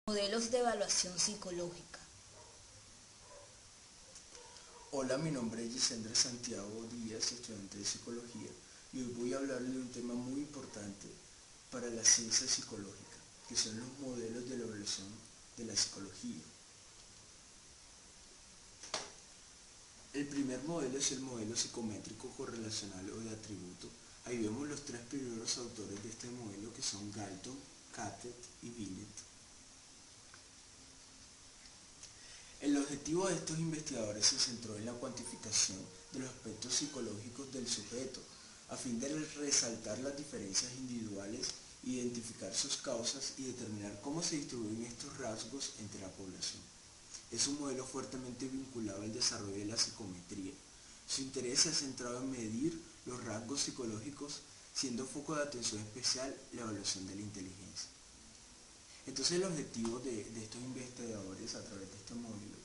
Modelos de evaluación psicológica. Hola, mi nombre es Yesendre Santiago Díaz, estudiante de Psicología, y hoy voy a hablarles de un tema muy importante para la ciencia psicológica, que son los modelos de la evaluación de la psicología. El primer modelo es el modelo psicométrico correlacional o de atributo. Ahí vemos los tres primeros autores de este modelo, que son Galton, Cattell y Binet. El objetivo de estos investigadores se centró en la cuantificación de los aspectos psicológicos del sujeto, a fin de resaltar las diferencias individuales, identificar sus causas y determinar cómo se distribuyen estos rasgos entre la población. Es un modelo fuertemente vinculado al desarrollo de la psicometría. Su interés se ha centrado en medir los rasgos psicológicos, siendo foco de atención especial la evaluación de la inteligencia. Entonces el objetivo de estos investigadores a través de este modelo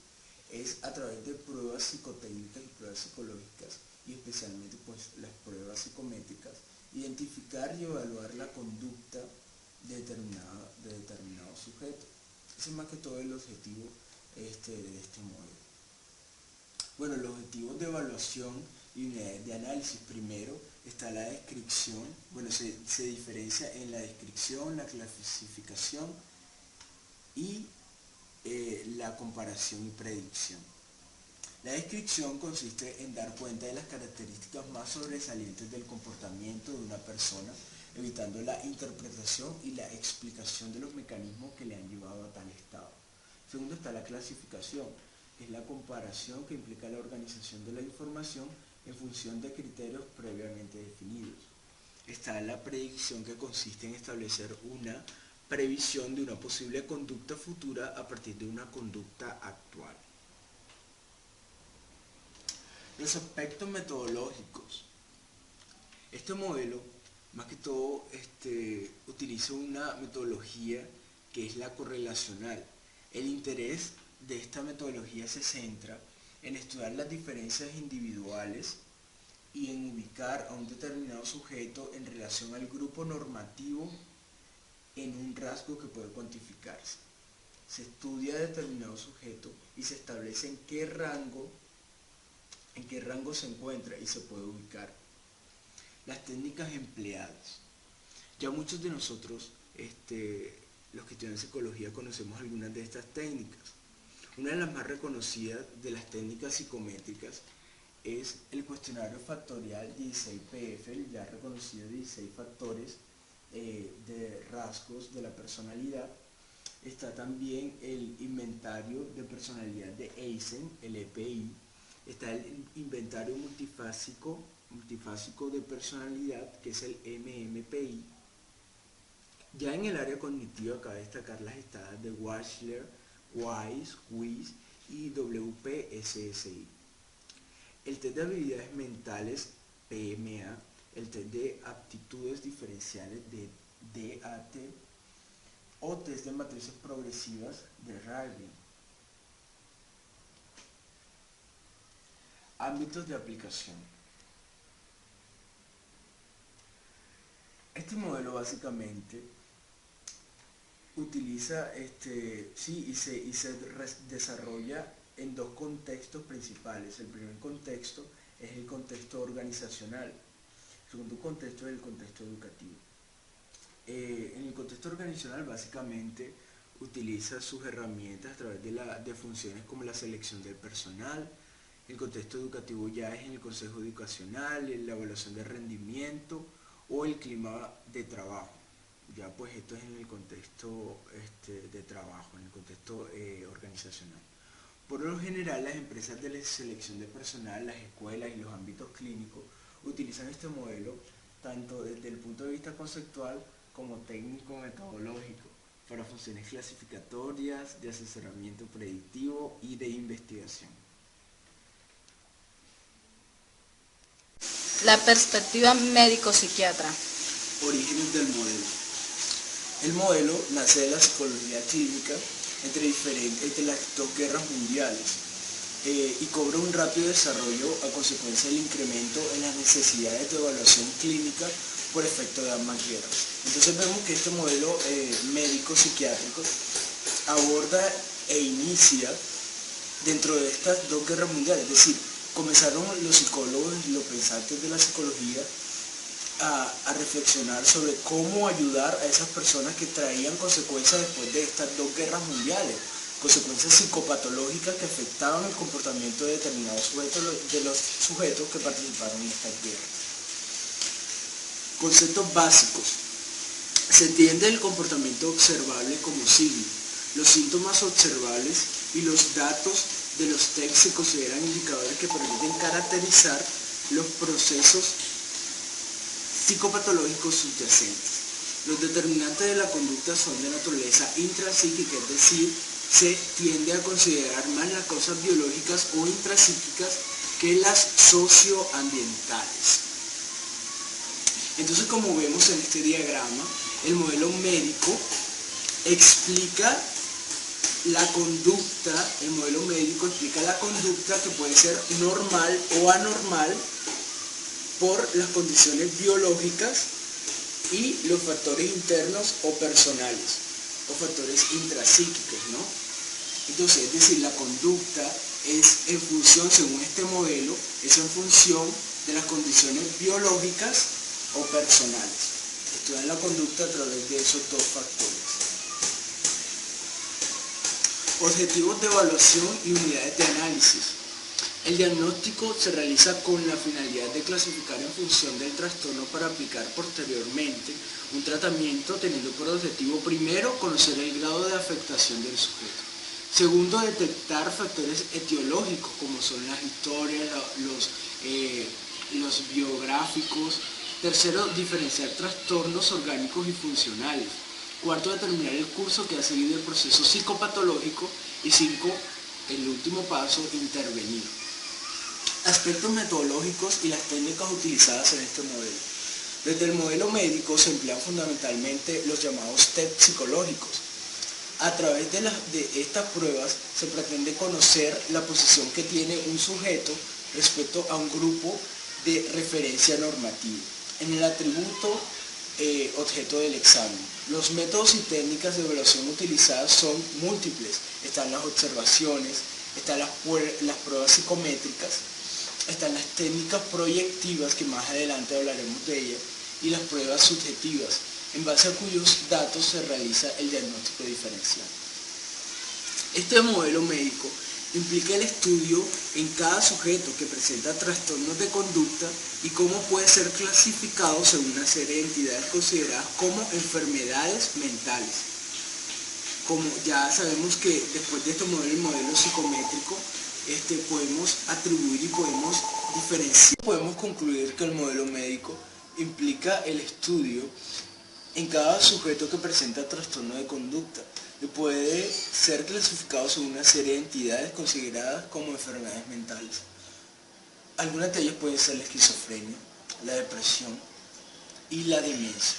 es, a través de pruebas psicotécnicas y pruebas psicológicas, y especialmente las pruebas psicométricas, identificar y evaluar la conducta de determinado sujeto. Ese es más que todo el objetivo de este modelo. Bueno, los objetivos de evaluación y unidades de análisis. Primero está la descripción. Bueno, se diferencia en la descripción, la clasificación y la comparación y predicción. La descripción consiste en dar cuenta de las características más sobresalientes del comportamiento de una persona, evitando la interpretación y la explicación de los mecanismos que le han llevado a tal estado. Segundo está la clasificación, que es la comparación, que implica la organización de la información en función de criterios previamente definidos. Está la predicción, que consiste en establecer una previsión de una posible conducta futura a partir de una conducta actual. Los aspectos metodológicos. Este modelo, más que todo, utiliza una metodología que es la correlacional. El interés de esta metodología se centra en estudiar las diferencias individuales y en ubicar a un determinado sujeto en relación al grupo normativo en un rasgo que puede cuantificarse. Se estudia a determinado sujeto y se establece en qué rango se encuentra y se puede ubicar. Las técnicas empleadas. Ya muchos de nosotros, los que estudian psicología, conocemos algunas de estas técnicas. Una de las más reconocidas de las técnicas psicométricas es el cuestionario factorial 16PF, el ya reconocido 16 factores de rasgos de la personalidad. Está también el inventario de personalidad de Eysen, el EPI. Está el inventario multifásico de personalidad, que es el MMPI. Ya en el área cognitiva cabe destacar las estadas de Wechsler, Weiss, WIS y WPSSI. El test de habilidades mentales, PMA, el test de aptitudes diferenciales de DAT o test de matrices progresivas de Ravelin. Ámbitos de aplicación. Este modelo básicamente utiliza y se desarrolla en dos contextos principales. El primer contexto es el contexto organizacional. El segundo contexto es el contexto educativo. En el contexto organizacional básicamente utiliza sus herramientas a través de funciones como la selección del personal. El contexto educativo ya es en el consejo educacional, en la evaluación de rendimiento o el clima de trabajo. Ya pues esto es en el contexto de trabajo, en el contexto organizacional. Por lo general, las empresas de selección de personal, las escuelas y los ámbitos clínicos utilizan este modelo tanto desde el punto de vista conceptual como técnico-metodológico para funciones clasificatorias, de asesoramiento predictivo y de investigación. La perspectiva médico-psiquiatra. Orígenes del modelo. El modelo nace de la psicología clínica entre las dos guerras mundiales y cobra un rápido desarrollo a consecuencia del incremento en las necesidades de evaluación clínica por efecto de ambas guerras. Entonces vemos que este modelo médico-psiquiátrico aborda e inicia dentro de estas dos guerras mundiales. Es decir, comenzaron los psicólogos y los pensantes de la psicología a reflexionar sobre cómo ayudar a esas personas que traían consecuencias después de estas dos guerras mundiales, consecuencias psicopatológicas que afectaban el comportamiento de determinados sujetos, de los sujetos que participaron en estas guerras. Conceptos básicos. Se entiende el comportamiento observable como signo. Los síntomas observables y los datos de los tests se consideran indicadores que permiten caracterizar los procesos psicopatológicos subyacentes. Los determinantes de la conducta son de naturaleza intrapsíquica, es decir, se tiende a considerar más las causas biológicas o intrapsíquicas que las socioambientales. Entonces, como vemos en este diagrama, el modelo médico explica la conducta, el modelo médico explica la conducta que puede ser normal o anormal por las condiciones biológicas y los factores internos o personales, o factores intrapsíquicos, ¿no? Entonces, es decir, la conducta es en función, según este modelo, es en función de las condiciones biológicas o personales. Estudian la conducta a través de esos dos factores. Objetivos de evaluación y unidades de análisis. El diagnóstico se realiza con la finalidad de clasificar en función del trastorno para aplicar posteriormente un tratamiento teniendo por objetivo primero conocer el grado de afectación del sujeto. Segundo, detectar factores etiológicos como son las historias, los biográficos. Tercero, diferenciar trastornos orgánicos y funcionales. Cuarto, determinar el curso que ha seguido el proceso psicopatológico. Y 5, el último paso, intervenir. Aspectos metodológicos y las técnicas utilizadas en este modelo. Desde el modelo médico se emplean fundamentalmente los llamados test psicológicos. A través de estas pruebas se pretende conocer la posición que tiene un sujeto respecto a un grupo de referencia normativa en el atributo objeto del examen. Los métodos y técnicas de evaluación utilizadas son múltiples. Están las observaciones, están las pruebas psicométricas, están las técnicas proyectivas, que más adelante hablaremos de ellas, y las pruebas subjetivas, en base a cuyos datos se realiza el diagnóstico diferencial. Este modelo médico implica el estudio en cada sujeto que presenta trastornos de conducta y cómo puede ser clasificado según una serie de entidades consideradas como enfermedades mentales. Como ya sabemos que después de este modelo, el modelo psicométrico, podemos atribuir y podemos diferenciar. Podemos concluir que el modelo médico implica el estudio en cada sujeto que presenta trastorno de conducta y puede ser clasificado según una serie de entidades consideradas como enfermedades mentales. Algunas de ellas pueden ser la esquizofrenia, la depresión y la demencia.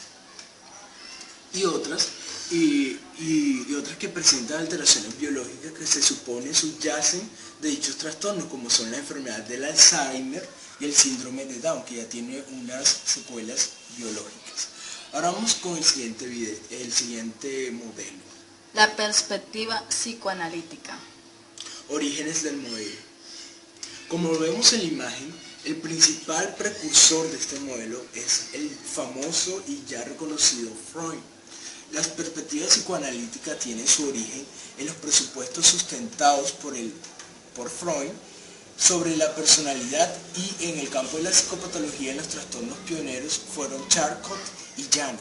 Y otras que presentan alteraciones biológicas que se supone subyacen de dichos trastornos, como son la enfermedad del Alzheimer y el síndrome de Down, que ya tiene unas secuelas biológicas. Ahora vamos con el siguiente modelo. La perspectiva psicoanalítica. Orígenes del modelo. Como lo vemos en la imagen, el principal precursor de este modelo es el famoso y ya reconocido Freud. La perspectiva psicoanalítica tiene su origen en los presupuestos sustentados por Freud sobre la personalidad, y en el campo de la psicopatología en los trastornos pioneros fueron Charcot y Janet.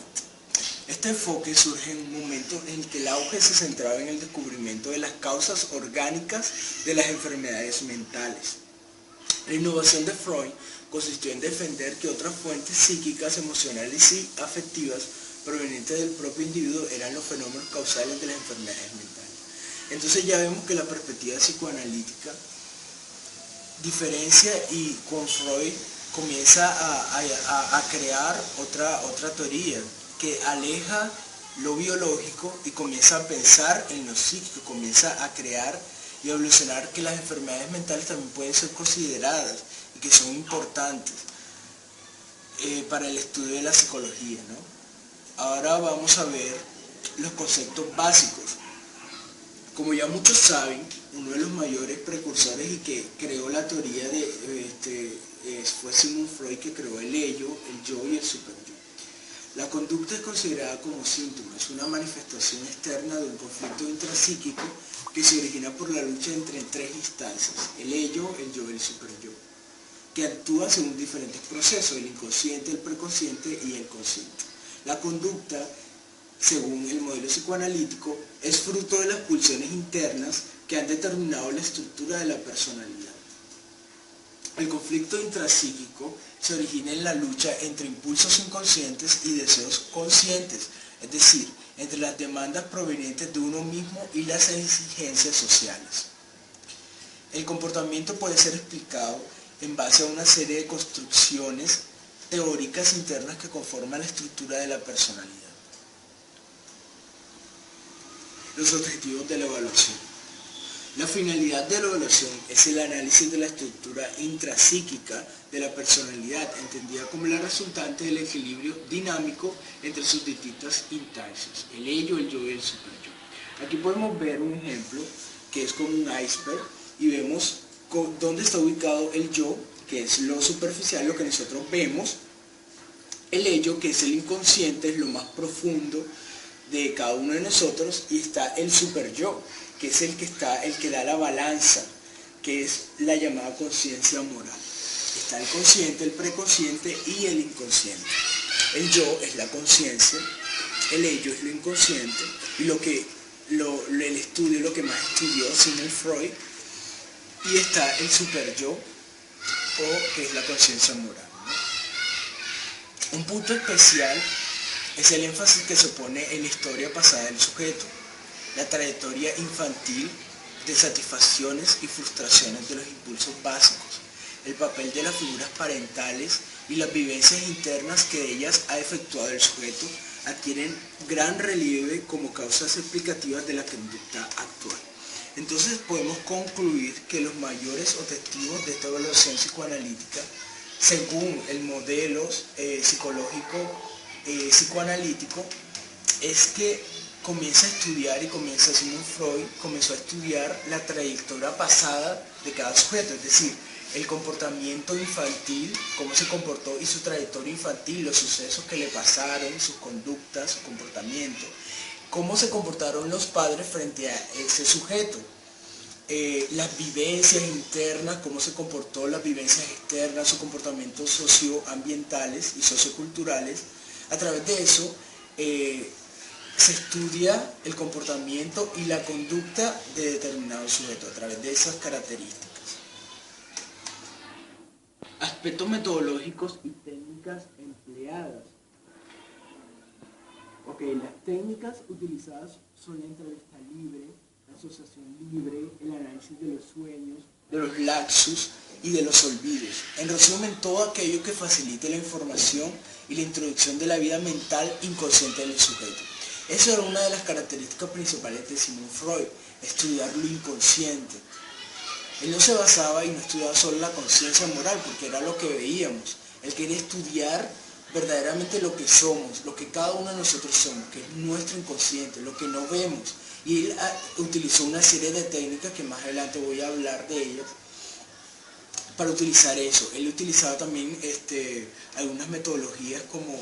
Este enfoque surge en un momento en que el auge se centraba en el descubrimiento de las causas orgánicas de las enfermedades mentales. La innovación de Freud consistió en defender que otras fuentes psíquicas, emocionales y afectivas provenientes del propio individuo eran los fenómenos causales de las enfermedades mentales. Entonces ya vemos que la perspectiva psicoanalítica diferencia, y con Freud comienza a crear otra teoría que aleja lo biológico y comienza a pensar en lo psíquico, comienza a crear y a evolucionar que las enfermedades mentales también pueden ser consideradas y que son importantes para el estudio de la psicología, ¿no? Ahora vamos a ver los conceptos básicos. Como ya muchos saben, uno de los mayores precursores y que creó la teoría fue Sigmund Freud, que creó el ello, el yo y el superyo. La conducta es considerada como síntoma, es una manifestación externa de un conflicto intrapsíquico que se origina por la lucha entre tres instancias, el ello, el yo y el superyo, que actúan según diferentes procesos, el inconsciente, el preconsciente y el consciente. La conducta, según el modelo psicoanalítico, es fruto de las pulsiones internas que han determinado la estructura de la personalidad. El conflicto intrapsíquico se origina en la lucha entre impulsos inconscientes y deseos conscientes, es decir, entre las demandas provenientes de uno mismo y las exigencias sociales. El comportamiento puede ser explicado en base a una serie de construcciones teóricas internas que conforman la estructura de la personalidad. Los objetivos de la evaluación. La finalidad de la evaluación es el análisis de la estructura intrapsíquica de la personalidad, entendida como la resultante del equilibrio dinámico entre sus distintas instancias, el ello, el yo y el superyo. Aquí podemos ver un ejemplo que es como un iceberg y vemos dónde está ubicado el yo, que es lo superficial, lo que nosotros vemos, el ello, que es el inconsciente, es lo más profundo de cada uno de nosotros, y está el superyo, que es el que da la balanza, que es la llamada conciencia moral. Está el consciente, el preconsciente y el inconsciente. El yo es la conciencia, el ello es lo inconsciente, y el estudio, lo que más estudió Sigmund Freud, y está el superyo, o que es la conciencia moral, ¿no? Un punto especial es el énfasis que se pone en la historia pasada del sujeto, la trayectoria infantil de satisfacciones y frustraciones de los impulsos básicos, el papel de las figuras parentales y las vivencias internas que de ellas ha efectuado el sujeto adquieren gran relieve como causas explicativas de la conducta actual. Entonces podemos concluir que los mayores objetivos de esta evaluación psicoanalítica, según el modelo psicológico psicoanalítico, es que Sigmund Freud comenzó a estudiar la trayectoria pasada de cada sujeto, es decir, el comportamiento infantil, cómo se comportó y su trayectoria infantil, los sucesos que le pasaron, sus conductas, su comportamiento, cómo se comportaron los padres frente a ese sujeto, las vivencias internas, cómo se comportó las vivencias externas, sus comportamientos socioambientales y socioculturales. A través de eso se estudia el comportamiento y la conducta de determinado sujeto a través de esas características. Aspectos metodológicos y técnicas empleadas. Las técnicas utilizadas son la entrevista libre, la asociación libre, el análisis de los sueños, de los lapsus y de los olvidos. En resumen, todo aquello que facilite la información y la introducción de la vida mental inconsciente del sujeto. Esa era una de las características principales de Sigmund Freud, estudiar lo inconsciente. Él no se basaba y no estudiaba solo la conciencia moral, porque era lo que veíamos. Él quería estudiar verdaderamente lo que somos, lo que cada uno de nosotros somos, que es nuestro inconsciente, lo que no vemos. Y él utilizó una serie de técnicas que más adelante voy a hablar de ellas para utilizar eso. Él utilizaba también algunas metodologías como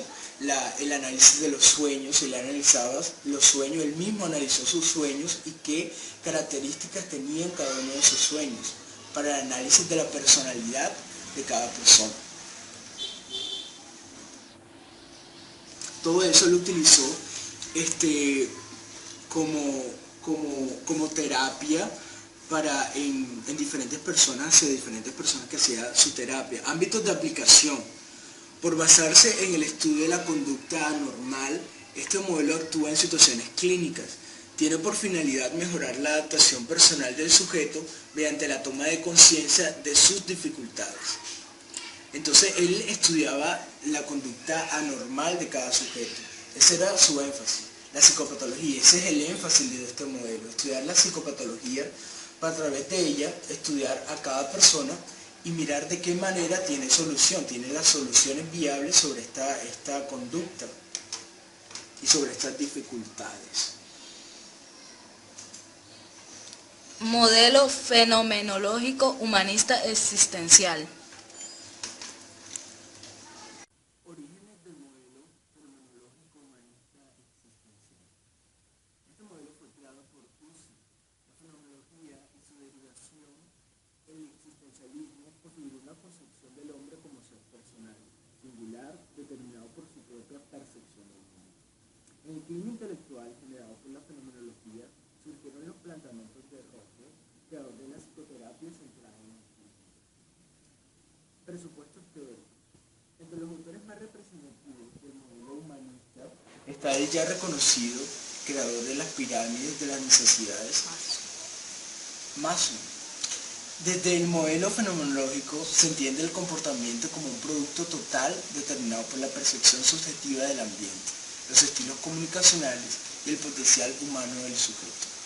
el análisis de los sueños. Él analizaba los sueños, él mismo analizó sus sueños y qué características tenían cada uno de sus sueños para el análisis de la personalidad de cada persona. Todo eso lo utilizó como terapia en diferentes personas, hacia diferentes personas que hacían su terapia. Ámbitos de aplicación. Por basarse en el estudio de la conducta anormal, este modelo actúa en situaciones clínicas. Tiene por finalidad mejorar la adaptación personal del sujeto mediante la toma de conciencia de sus dificultades. Entonces él estudiaba la conducta anormal de cada sujeto. Ese era su énfasis, la psicopatología. Ese es el énfasis de este modelo, estudiar la psicopatología para a través de ella estudiar a cada persona y mirar de qué manera tiene las soluciones viables sobre esta conducta y sobre estas dificultades. Modelo fenomenológico humanista existencial. Orígenes del modelo fenomenológico humanista existencial. Este modelo fue creado por Husserl. La fenomenología y su derivación, el existencialismo, configura una concepción del hombre como ser personal, singular, determinado por su propia percepción del mundo. En el clima intelectual generado por la fenomenología surgieron los planteamientos de Roger, creador de la psicoterapia centrada en el clima. Presupuestos teóricos. Entre los autores más representativos del modelo humanista está el ya reconocido creador de las pirámides de las necesidades, Maslow. Desde el modelo fenomenológico se entiende el comportamiento como un producto total determinado por la percepción subjetiva del ambiente, los estilos comunicacionales y el potencial humano del sujeto.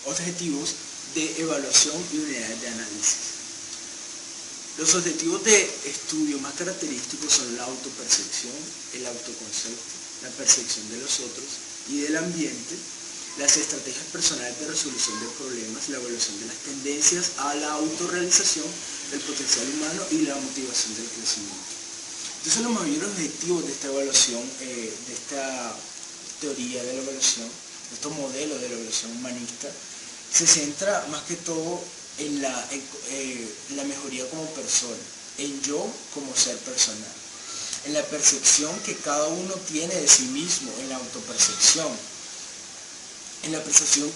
Objetivos de evaluación y unidades de análisis. Los objetivos de estudio más característicos son la autopercepción, el autoconcepto, la percepción de los otros y del ambiente, las estrategias personales de resolución de problemas, la evaluación de las tendencias a la autorrealización, el potencial humano y la motivación del crecimiento. Entonces los mayores objetivos de esta evaluación, de esta teoría de la evaluación, de estos modelos de la evaluación humanista, se centra más que todo en la mejoría como persona, en yo como ser personal, en la percepción que cada uno tiene de sí mismo, en la autopercepción, en la percepción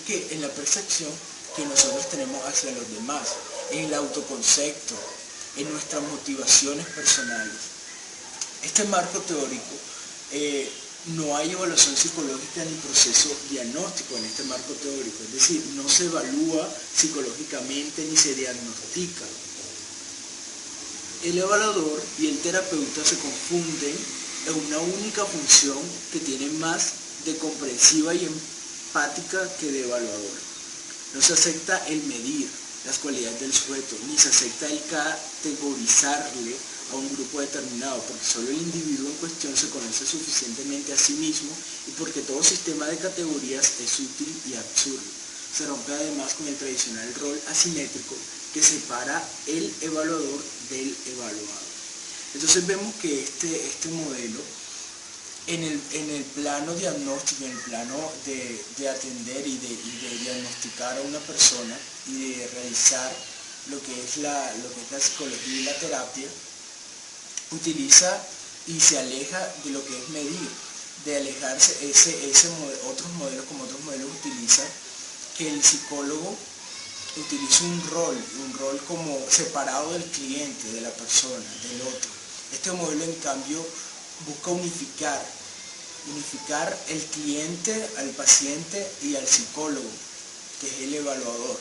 que nosotros tenemos hacia los demás, en el autoconcepto, en nuestras motivaciones personales. Este marco teórico, no hay evaluación psicológica ni proceso diagnóstico en este marco teórico, es decir, no se evalúa psicológicamente ni se diagnostica. El evaluador y el terapeuta se confunden en una única función que tiene más de comprensiva y empática que de evaluador. No se acepta el medir las cualidades del sujeto, ni se acepta el categorizarle a un grupo determinado, porque solo el individuo en cuestión se conoce suficientemente a sí mismo y porque todo sistema de categorías es útil y absurdo. Se rompe además con el tradicional rol asimétrico que separa el evaluador del evaluado. Entonces vemos que este modelo, en el plano diagnóstico, en el plano de atender y de diagnosticar a una persona y de realizar lo que es la psicología y la terapia, utiliza y se aleja de lo que es medir, de alejarse otros modelos utilizan que el psicólogo utiliza un rol como separado del cliente, de la persona, del otro. Este modelo en cambio busca unificar el cliente, al paciente y al psicólogo, que es el evaluador.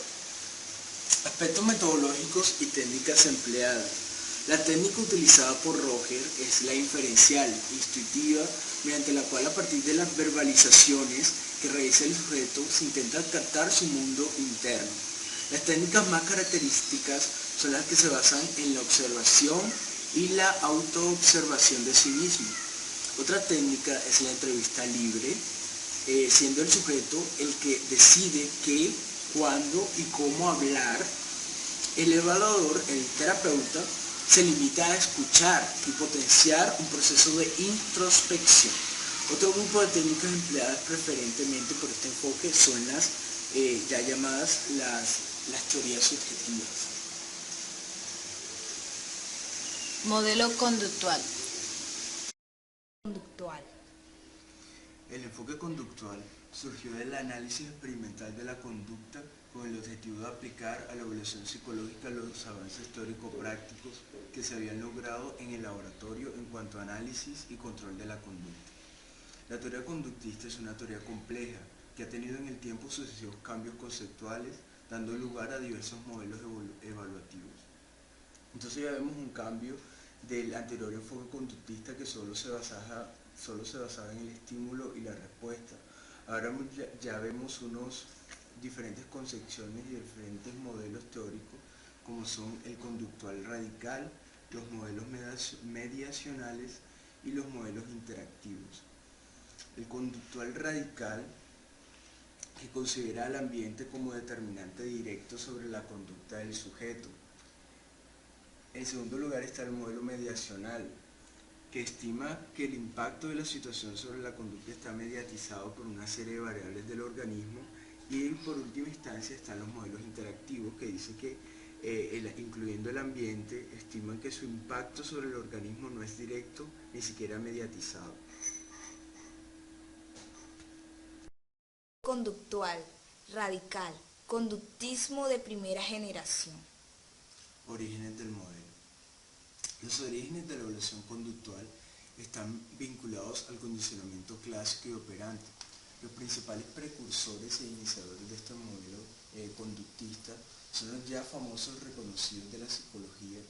Aspectos metodológicos y técnicas empleadas. La técnica utilizada por Roger es la inferencial, intuitiva, mediante la cual a partir de las verbalizaciones que realiza el sujeto se intenta captar su mundo interno. Las técnicas más características son las que se basan en la observación y la autoobservación de sí mismo. Otra técnica es la entrevista libre, siendo el sujeto el que decide qué, cuándo y cómo hablar. El evaluador, el terapeuta, se limita a escuchar y potenciar un proceso de introspección. Otro grupo de técnicas empleadas preferentemente por este enfoque son las ya llamadas las teorías subjetivas. Modelo conductual. El enfoque conductual surgió del análisis experimental de la conducta con el objetivo de aplicar a la evaluación psicológica los avances teórico-prácticos que se habían logrado en el laboratorio en cuanto a análisis y control de la conducta. La teoría conductista es una teoría compleja que ha tenido en el tiempo sucesivos cambios conceptuales, dando lugar a diversos modelos evaluativos. Entonces ya vemos un cambio del anterior enfoque conductista que solo se basaba en el estímulo y la respuesta. Ahora ya vemos unos diferentes concepciones y diferentes modelos teóricos, como son el conductual radical, los modelos mediacionales y los modelos interactivos. El conductual radical que considera al ambiente como determinante directo sobre la conducta del sujeto. En segundo lugar está el modelo mediacional, que estima que el impacto de la situación sobre la conducta está mediatizado por una serie de variables del organismo. Y por última instancia están los modelos interactivos, que dicen que, incluyendo el ambiente, estiman que su impacto sobre el organismo no es directo ni siquiera mediatizado. Conductual, radical, conductismo de primera generación. Orígenes del modelo. Los orígenes de la evaluación conductual están vinculados al condicionamiento clásico y operante. Los principales precursores e iniciadores de este modelo conductista son los ya famosos reconocidos de la psicología,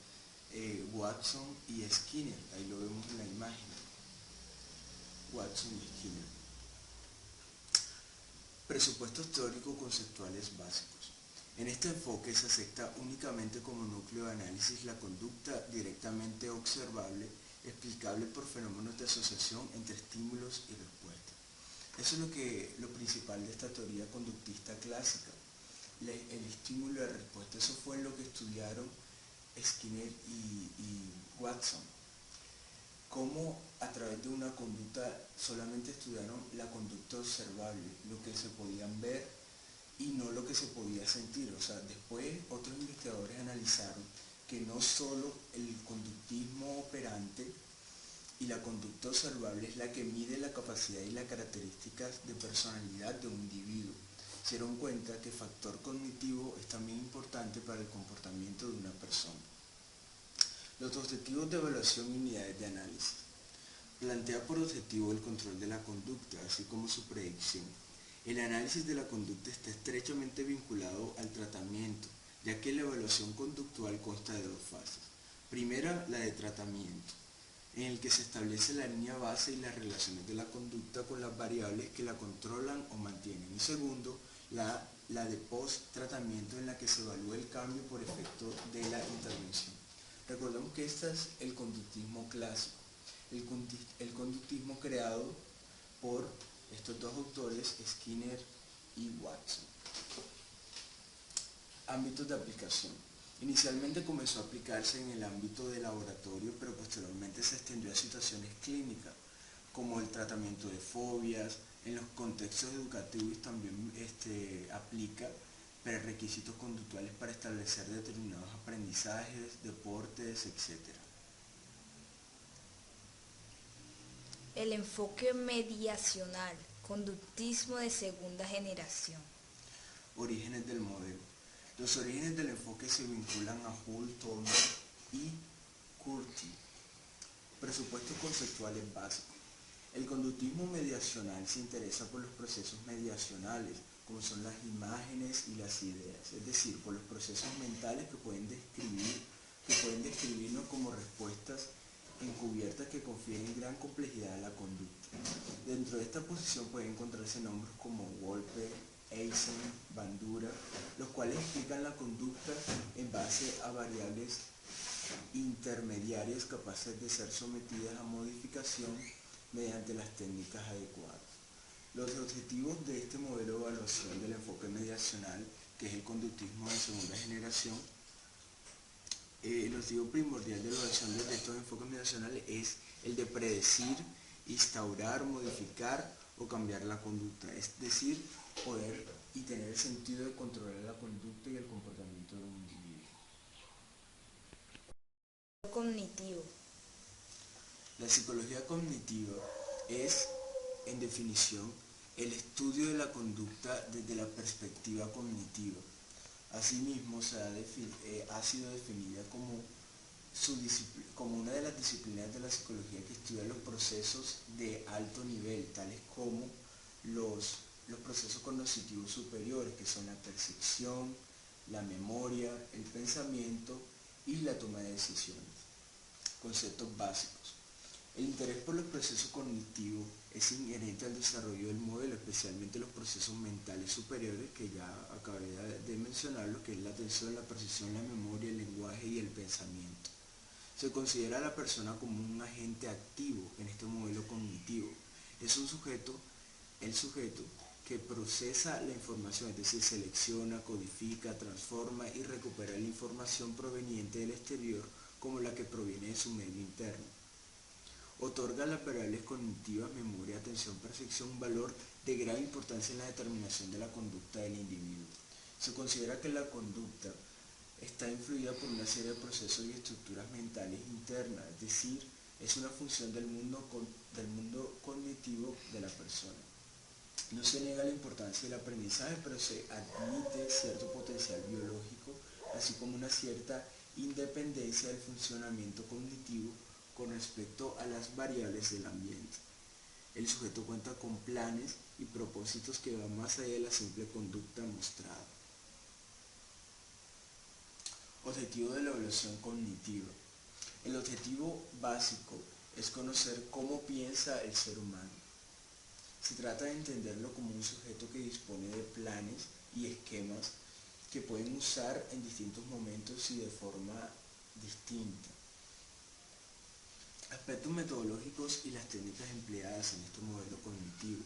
Watson y Skinner. Ahí lo vemos en la imagen, Watson y Skinner. Presupuestos teóricos conceptuales básicos. En este enfoque se acepta únicamente como núcleo de análisis la conducta directamente observable, explicable por fenómenos de asociación entre estímulos y respuestas. Eso es lo principal de esta teoría conductista clásica, el estímulo y la respuesta. Eso fue lo que estudiaron Skinner y Watson. Cómo a través de una conducta solamente estudiaron la conducta observable, lo que se podían ver y no lo que se podía sentir. O sea, después otros investigadores analizaron que no solo el conductismo operante y la conducta observable es la que mide la capacidad y las características de personalidad de un individuo. Se dieron cuenta que el factor cognitivo es también importante para el comportamiento de una persona. Los objetivos de evaluación y unidades de análisis. Plantea por objetivo el control de la conducta, así como su predicción. El análisis de la conducta está estrechamente vinculado al tratamiento, ya que la evaluación conductual consta de dos fases. Primera, la de tratamiento, en el que se establece la línea base y las relaciones de la conducta con las variables que la controlan o mantienen. Y segundo, la de post-tratamiento, en la que se evalúa el cambio por efecto de la intervención. Recordemos que este es el conductismo clásico, el conductismo creado por estos dos autores, Skinner y Watson. Ámbitos de aplicación. Inicialmente comenzó a aplicarse en el ámbito de laboratorio, pero posteriormente se extendió a situaciones clínicas, como el tratamiento de fobias. En los contextos educativos también aplica prerequisitos conductuales para establecer determinados aprendizajes, deportes, etc. El enfoque mediacional, conductismo de segunda generación. Orígenes del modelo. Los orígenes del enfoque se vinculan a Hull, Thomas y Curti. Presupuestos conceptuales básicos. El conductismo mediacional se interesa por los procesos mediacionales, como son las imágenes y las ideas, es decir, por los procesos mentales que pueden describirnos como respuestas encubiertas que confieren gran complejidad a la conducta. Dentro de esta posición pueden encontrarse nombres como Wolpe, Eisen, Bandura, los cuales explican la conducta en base a variables intermediarias capaces de ser sometidas a modificación mediante las técnicas adecuadas. Los objetivos de este modelo de evaluación del enfoque mediacional, que es el conductismo de segunda generación, el objetivo primordial de la evaluación de estos enfoques mediacionales es el de predecir, instaurar, modificar o cambiar la conducta, es decir, poder y tener el sentido de controlar la conducta y el comportamiento de un individuo. Cognitivo. La psicología cognitiva es, en definición, el estudio de la conducta desde la perspectiva cognitiva. Asimismo, ha sido definida como una de las disciplinas de la psicología que estudia los procesos de alto nivel, tales como los procesos cognitivos superiores, que son la percepción, la memoria, el pensamiento y la toma de decisiones. Conceptos básicos. El interés por los procesos cognitivos es inherente al desarrollo del modelo, especialmente los procesos mentales superiores, que ya acabé de mencionar, lo que es la atención, la percepción, la memoria, el lenguaje y el pensamiento. Se considera a la persona como un agente activo en este modelo cognitivo. Es el sujeto que procesa la información, es decir, selecciona, codifica, transforma y recupera la información proveniente del exterior como la que proviene de su medio interno. Otorga a las variables cognitivas, memoria, atención, percepción, un valor de gran importancia en la determinación de la conducta del individuo. Se considera que la conducta está influida por una serie de procesos y estructuras mentales internas, es decir, es una función del mundo cognitivo de la persona. No se niega la importancia del aprendizaje, pero se admite cierto potencial biológico, así como una cierta independencia del funcionamiento cognitivo con respecto a las variables del ambiente. El sujeto cuenta con planes y propósitos que van más allá de la simple conducta mostrada. Objetivo de la evaluación cognitiva. El objetivo básico es conocer cómo piensa el ser humano. Se trata de entenderlo como un sujeto que dispone de planes y esquemas que pueden usar en distintos momentos y de forma distinta. Aspectos metodológicos y las técnicas empleadas en este modelo cognitivo.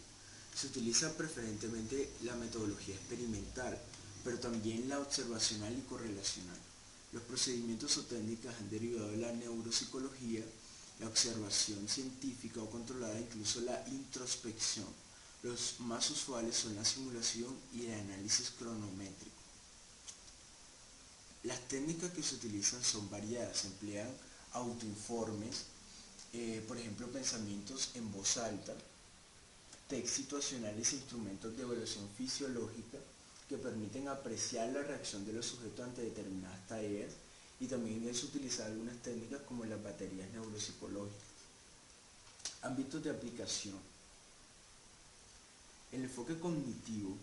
Se utiliza preferentemente la metodología experimental, pero también la observacional y correlacional. Los procedimientos o técnicas han derivado de la neuropsicología, la observación científica o controlada, incluso la introspección. Los más usuales son la simulación y el análisis cronométrico. Las técnicas que se utilizan son variadas, se emplean autoinformes, por ejemplo, pensamientos en voz alta, tests situacionales e instrumentos de evaluación fisiológica que permiten apreciar la reacción de los sujetos ante determinadas tareas, y también es utilizar algunas técnicas como las baterías neuropsicológicas. Ámbitos de aplicación. El enfoque cognitivo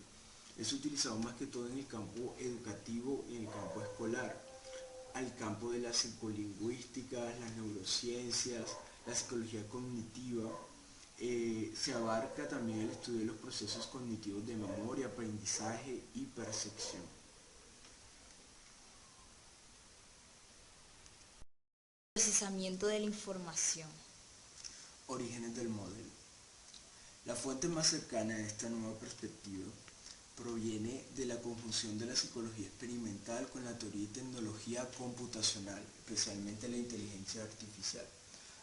es utilizado más que todo en el campo educativo y en el campo escolar, al campo de la psicolingüística, las neurociencias, la psicología cognitiva. Se abarca también el estudio de los procesos cognitivos de memoria, aprendizaje y percepción. Procesamiento de la información. Orígenes del modelo. La fuente más cercana a esta nueva perspectiva proviene de la conjunción de la psicología experimental con la teoría y tecnología computacional, especialmente la inteligencia artificial.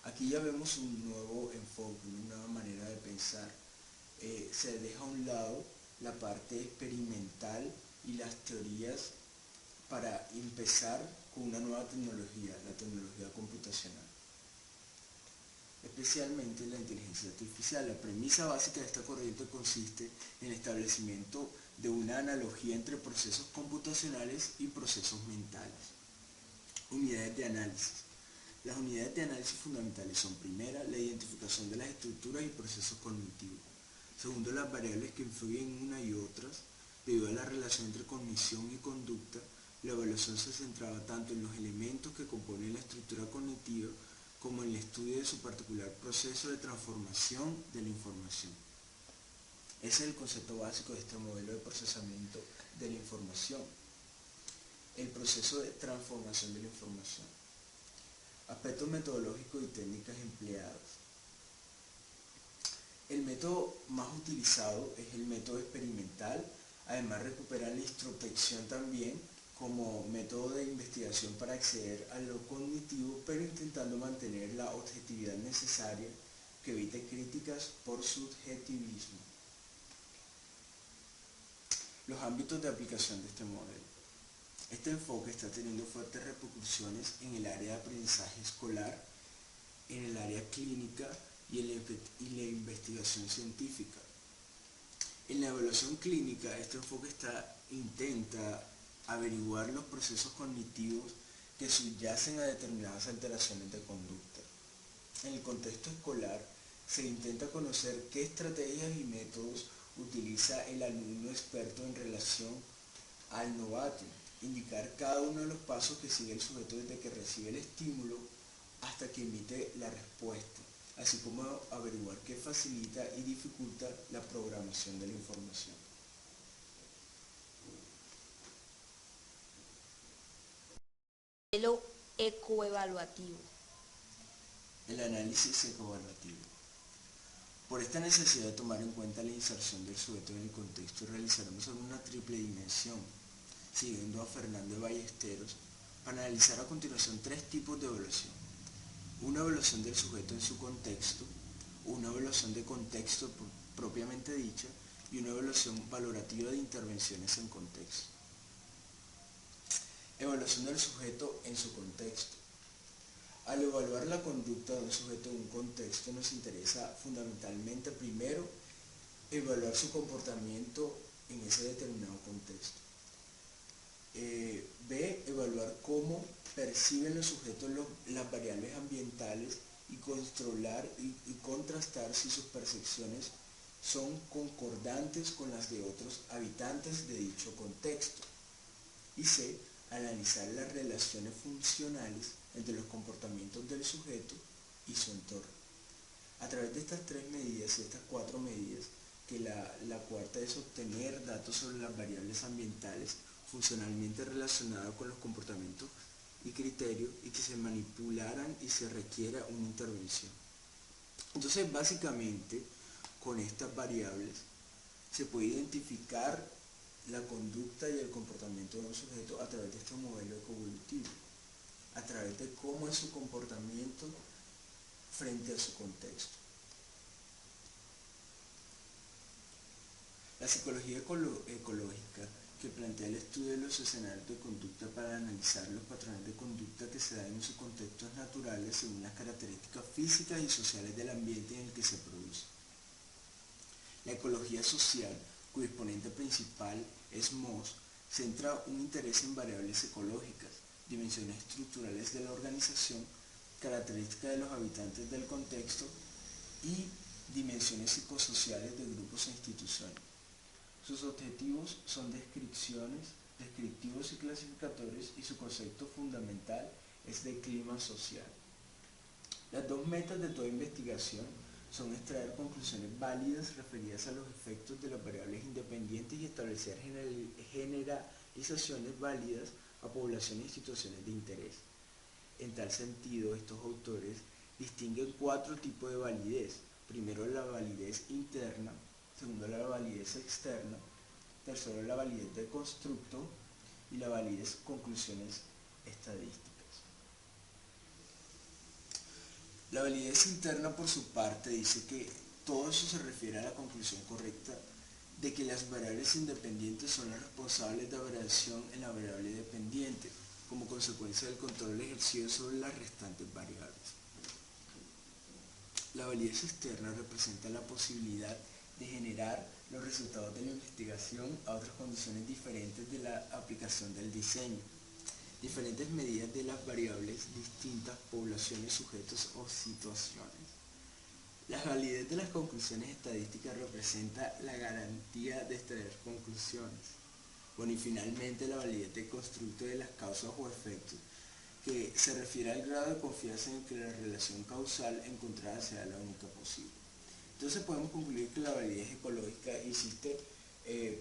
Aquí ya vemos un nuevo enfoque, una nueva manera de pensar. Se deja a un lado la parte experimental y las teorías para empezar con una nueva tecnología, la tecnología computacional. Especialmente la inteligencia artificial. La premisa básica de esta corriente consiste en el establecimiento de una analogía entre procesos computacionales y procesos mentales. Unidades de análisis. Las unidades de análisis fundamentales son: primera, la identificación de las estructuras y procesos cognitivos; segundo, las variables que influyen en una y otras. Debido a la relación entre cognición y conducta, la evaluación se centraba tanto en los elementos que componen la estructura cognitiva como en el estudio de su particular proceso de transformación de la información. Ese es el concepto básico de este modelo de procesamiento de la información, el proceso de transformación de la información. Aspectos metodológicos y técnicas empleadas. El método más utilizado es el método experimental. Además, recupera la introspección también como método de investigación para acceder a lo cognitivo, pero intentando mantener la objetividad necesaria que evite críticas por subjetivismo. Los ámbitos de aplicación de este modelo. Este enfoque está teniendo fuertes repercusiones en el área de aprendizaje escolar, en el área clínica y en la investigación científica. En la evaluación clínica, este enfoque intenta averiguar los procesos cognitivos que subyacen a determinadas alteraciones de conducta. En el contexto escolar, se intenta conocer qué estrategias y métodos utiliza el alumno experto en relación al novato, indicar cada uno de los pasos que sigue el sujeto desde que recibe el estímulo hasta que emite la respuesta, así como averiguar qué facilita y dificulta la programación de la información. Modelo ecoevaluativo. El análisis ecoevaluativo. Por esta necesidad de tomar en cuenta la inserción del sujeto en el contexto, realizaremos una triple dimensión, siguiendo a Fernández Ballesteros, para analizar a continuación tres tipos de evaluación. Una evaluación del sujeto en su contexto, una evaluación de contexto propiamente dicha y una evaluación valorativa de intervenciones en contexto. Evaluación del sujeto en su contexto. Al evaluar la conducta de un sujeto en un contexto nos interesa fundamentalmente primero evaluar su comportamiento en ese determinado contexto. B. Evaluar cómo perciben los sujetos las variables ambientales y controlar y contrastar si sus percepciones son concordantes con las de otros habitantes de dicho contexto. Y C. Analizar las relaciones funcionales entre los comportamientos del sujeto y su entorno. A través de estas tres medidas y estas cuatro medidas, que la cuarta es obtener datos sobre las variables ambientales funcionalmente relacionadas con los comportamientos y criterios y que se manipularan y se requiera una intervención. Entonces, básicamente, con estas variables se puede identificar la conducta y el comportamiento de un sujeto a través de este modelo ecoevolutivo, a través de cómo es su comportamiento frente a su contexto. La psicología ecológica, que plantea el estudio de los escenarios de conducta para analizar los patrones de conducta que se dan en sus contextos naturales según las características físicas y sociales del ambiente en el que se produce. La ecología social, cuyo exponente principal es Moss, centra un interés en variables ecológicas, dimensiones estructurales de la organización, características de los habitantes del contexto y dimensiones psicosociales de grupos e instituciones. Sus objetivos son descriptivos y clasificatorios y su concepto fundamental es de clima social. Las dos metas de toda investigación son extraer conclusiones válidas referidas a los efectos de las variables independientes y establecer generalizaciones válidas a poblaciones y situaciones de interés. En tal sentido, estos autores distinguen cuatro tipos de validez. Primero, la validez interna. Segundo, la validez externa. Tercero, la validez de constructo. Y la validez conclusiones estadísticas. La validez interna, por su parte, dice que todo eso se refiere a la conclusión correcta de que las variables independientes son las responsables de variación en la variable dependiente, como consecuencia del control ejercido sobre las restantes variables. La validez externa representa la posibilidad de generar los resultados de la investigación a otras condiciones diferentes de la aplicación del diseño. Diferentes medidas de las variables, distintas poblaciones, sujetos o situaciones. La validez de las conclusiones estadísticas representa la garantía de extraer conclusiones. Bueno, y finalmente la validez de constructo de las causas o efectos, que se refiere al grado de confianza en que la relación causal encontrada sea la única posible. Entonces podemos concluir que la validez ecológica existe,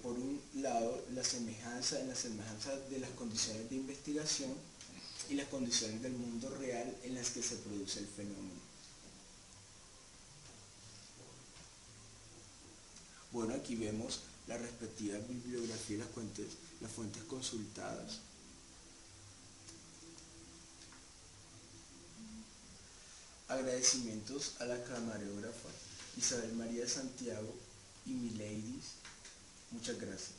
por un lado, en la semejanza de las condiciones de investigación y las condiciones del mundo real en las que se produce el fenómeno. Bueno, aquí vemos la respectiva bibliografía y las fuentes consultadas. Agradecimientos a la camarógrafa Isabel María Santiago y Mileidis. Muchas gracias.